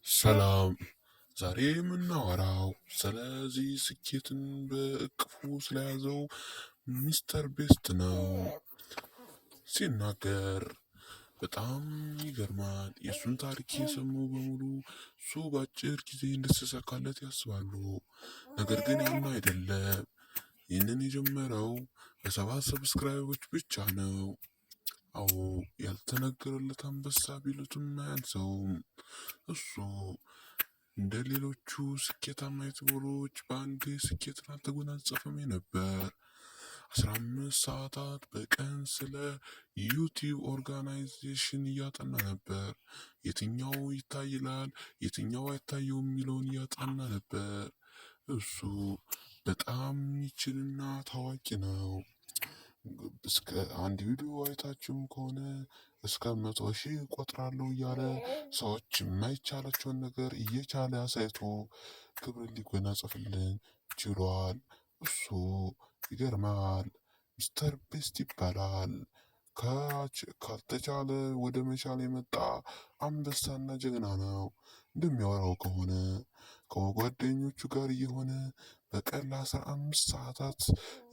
ሰላም። ዛሬ የምናወራው ስለዚህ ስኬትን በእቅፉ ስለያዘው ሚስተር ቤስት ነው። ሲናገር በጣም ይገርማል። የእሱን ታሪክ የሰሙ በሙሉ እሱ በአጭር ጊዜ እንድትሳካለት ያስባሉ። ነገር ግን ያን አይደለም። ይህንን የጀመረው በ7 ሰብስክራይቦች ብቻ ነው። አዎ፣ ያልተነገረለት አንበሳ ቢሉትም አያንሰውም። እሱ እንደ ሌሎቹ ስኬታማ ዩቱበሮች በአንዴ ስኬትን አልተጎናጸፈም ነበር። 15 ሰዓታት በቀን ስለ ዩቲዩብ ኦርጋናይዜሽን እያጠና ነበር። የትኛው ይታይላል፣ የትኛው አይታየውም የሚለውን እያጠና ነበር። እሱ በጣም የሚችልና ታዋቂ ነው። እስከ አንድ ቪዲዮ አይታችሁም ከሆነ እስከ 100,000 እቆጥራለሁ እያለ ሰዎች የማይቻላቸውን ነገር እየቻለ አሳይቶ ክብር ሊጎናጸፍልን ችሏል። እሱ ይገርማል። ሚስተር ቤስት ይባላል። ካልተቻለ ወደ መቻል የመጣ አንበሳና ጀግና ነው። እንደሚያወራው ከሆነ ከጓደኞቹ ጋር እየሆነ በቀን ለ15 ሰዓታት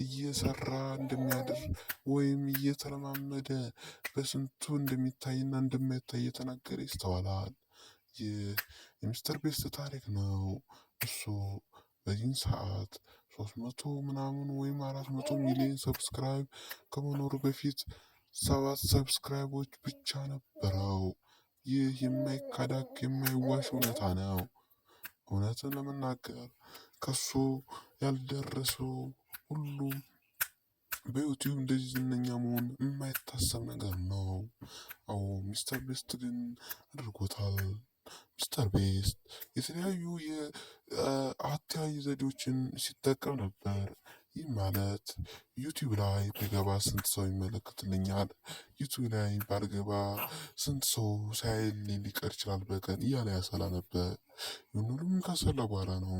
እየሰራ እንደሚያድር ወይም እየተለማመደ በስንቱ እንደሚታይና እንደማይታይ እየተናገረ ይስተዋላል። ይህ የሚስተር ቤስት ታሪክ ነው። እሱ በዚህን ሰዓት 300 ምናምን ወይም 400 ሚሊዮን ሰብስክራይብ ከመኖሩ በፊት 7 ሰብስክራይቦች ብቻ ነበረው። ይህ የማይካዳክ የማይዋሽ እውነታ ነው። እውነትን ለመናገር ከሱ ያልደረሱ ሁሉም በዩቲዩብ እንደዚህ ዝነኛ መሆን የማይታሰብ ነገር ነው። አዎ፣ ሚስተር ቤስት ግን አድርጎታል። ሚስተር ቤስት የተለያዩ የአተያይ ዘዴዎችን ሲጠቀም ነበር። ይህ ማለት ዩቲዩብ ላይ ብገባ ስንት ሰው ይመለከትልኛል፣ ዩቲዩብ ላይ ባልገባ ስንት ሰው ሳያይልኝ ሊቀር ይችላል በቀን እያለ ያሰላ ነበር። ይህን ሁሉም ካሰላ በኋላ ነው